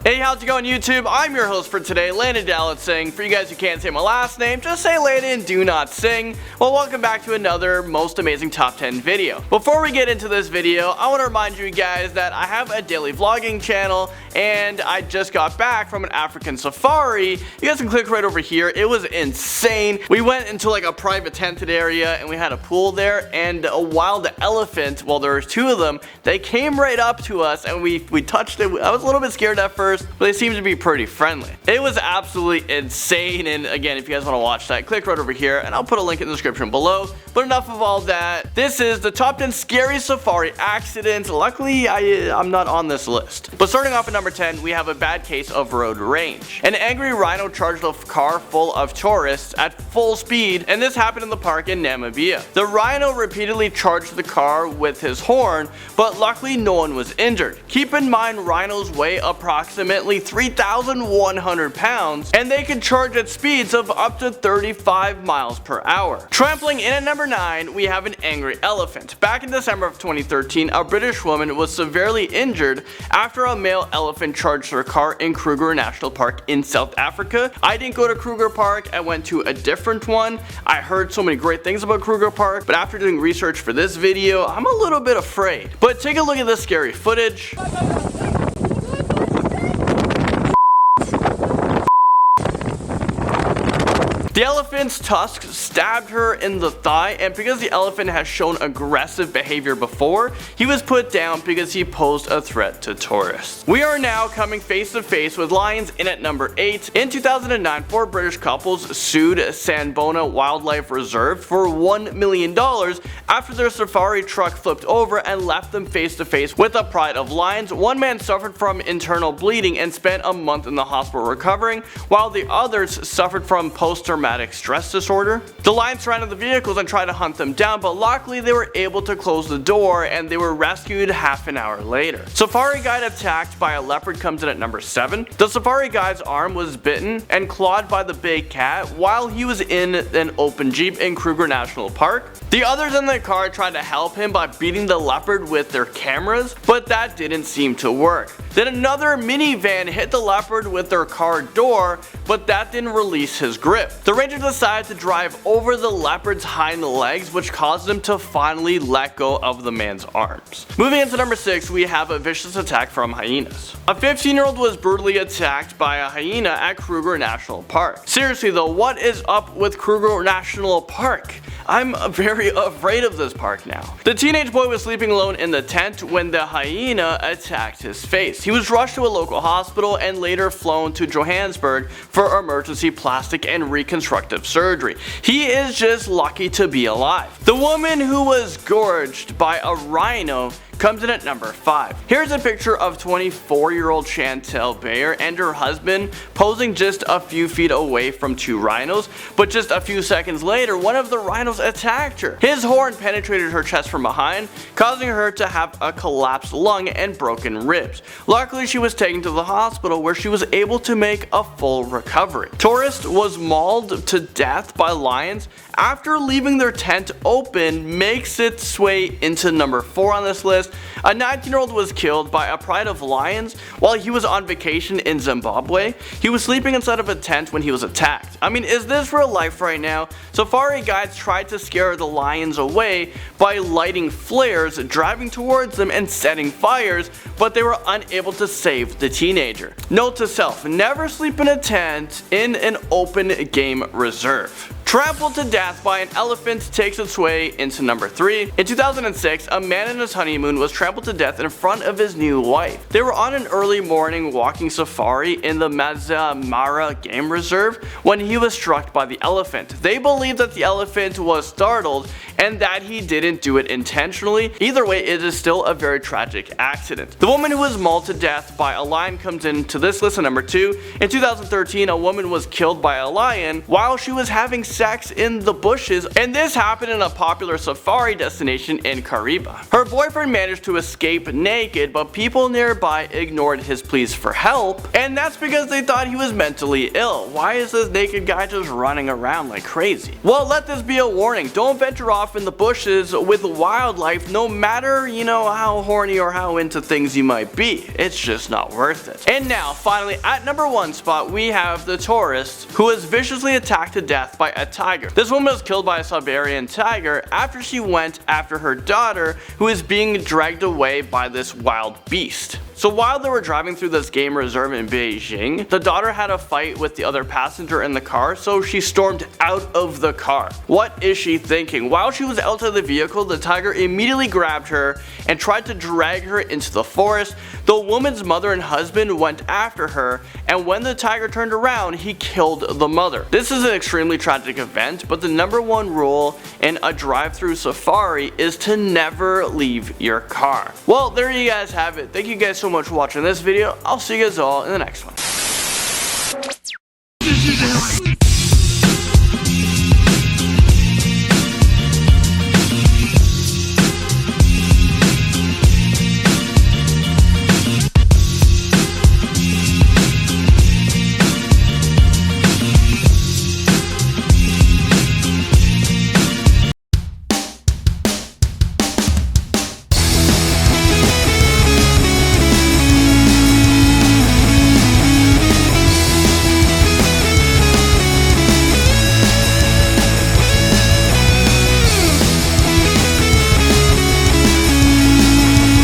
Hey, how's it going, YouTube? I'm your host for today, Landon Dallas Singh. For you guys who can't say my last name, just say Landon, do not sing. Well, welcome back to another most amazing top 10 video. Before we get into this video, I want to remind you guys that I have a daily vlogging channel and I just got back from an African safari. You guys can click right over here. It was insane. We went into like a private tented area and we had a pool there, and a wild elephant, well, there were two of them, they came right up to us and we touched it. I was a little bit scared at first, but they seem to be pretty friendly. It was absolutely insane, and again, if you guys want to watch that, click right over here and I'll put a link in the description below. But enough of all that. This is the top 10 scary safari accidents. Luckily, I'm not on this list. But starting off at number 10, we have a bad case of road rage. An angry rhino charged a car full of tourists at full speed, and this happened in the park in Namibia. The rhino repeatedly charged the car with his horn, but luckily no one was injured. Keep in mind, rhinos weigh approximately 3,100 pounds, and they can charge at speeds of up to 35 miles per hour. Trampling in at number 9, we have an angry elephant. Back in December of 2013, a British woman was severely injured after a male elephant charged her car in Kruger National Park in South Africa. I didn't go to Kruger Park, I went to a different one. I heard so many great things about Kruger Park, but after doing research for this video, I'm a little bit afraid. But take a look at this scary footage. The elephant's tusk stabbed her in the thigh, and because the elephant has shown aggressive behavior before, he was put down because he posed a threat to tourists. We are now coming face to face with lions in at number 8. In 2009, 4 British couples sued Sanbona Wildlife Reserve for $1 million after their safari truck flipped over and left them face to face with a pride of lions. One man suffered from internal bleeding and spent a month in the hospital recovering, while the others suffered from post-traumatic stress disorder. The lions surrounded the vehicles and tried to hunt them down, but luckily they were able to close the door and they were rescued half an hour later. Safari guide attacked by a leopard comes in at number 7. The safari guide's arm was bitten and clawed by the big cat while he was in an open jeep in Kruger National Park. The others in the car tried to help him by beating the leopard with their cameras, but that didn't seem to work. Then another minivan hit the leopard with their car door, but that didn't release his grip. The ranger decided to drive over the leopard's hind legs, which caused him to finally let go of the man's arms. Moving into number 6, we have a vicious attack from hyenas. A 15-year-old was brutally attacked by a hyena at Kruger National Park. Seriously though, what is up with Kruger National Park? I'm very afraid of this park now. The teenage boy was sleeping alone in the tent when the hyena attacked his face. He was rushed to a local hospital and later flown to Johannesburg for emergency plastic and reconstructive surgery. He is just lucky to be alive. The woman who was gorged by a rhino comes in at number 5. Here's a picture of 24-year-old Chantel Bayer and her husband posing just a few feet away from 2 rhinos, but just a few seconds later, one of the rhinos attacked her. His horn penetrated her chest from behind, causing her to have a collapsed lung and broken ribs. Luckily, she was taken to the hospital where she was able to make a full recovery. Tourist was mauled to death by lions after leaving their tent open makes its way into number 4 on this list. A 19-year-old was killed by a pride of lions while he was on vacation in Zimbabwe. He was sleeping inside of a tent when he was attacked. I mean, is this real life right now? Safari guides tried to scare the lions away by lighting flares, driving towards them, and setting fires, but they were unable to save the teenager. Note to self, never sleep in a tent in an open game reserve. Trampled to death by an elephant takes its way into number 3. In 2006, a man in his honeymoon was trampled to death in front of his new wife. They were on an early morning walking safari in the Masai Mara Game Reserve when he was struck by the elephant. They believe that the elephant was startled and that he didn't do it intentionally. Either way, it is still a very tragic accident. The woman who was mauled to death by a lion comes into this list at number 2. In 2013, a woman was killed by a lion while she was having sex in the bushes, and this happened in a popular safari destination in Kariba. Her boyfriend managed to escape naked, but people nearby ignored his pleas for help, and that's because they thought he was mentally ill. Why is this naked guy just running around like crazy? Well, let this be a warning. Don't venture off in the bushes with wildlife, no matter, how horny or how into things you might be. It's just not worth it. And now, finally, at number 1 spot, we have the tourist who was viciously attacked to death by a tiger. This woman was killed by a Siberian tiger after she went after her daughter, who is being dragged away by this wild beast. So while they were driving through this game reserve in Beijing, the daughter had a fight with the other passenger in the car, so she stormed out of the car. What is she thinking? While she was outside the vehicle, the tiger immediately grabbed her and tried to drag her into the forest. The woman's mother and husband went after her, and when the tiger turned around, he killed the mother. This is an extremely tragic event, but the number 1 rule in a drive-through safari is to never leave your car. Well, there you guys have it. Thank you guys so much for watching this video. I'll see you guys all in the next one.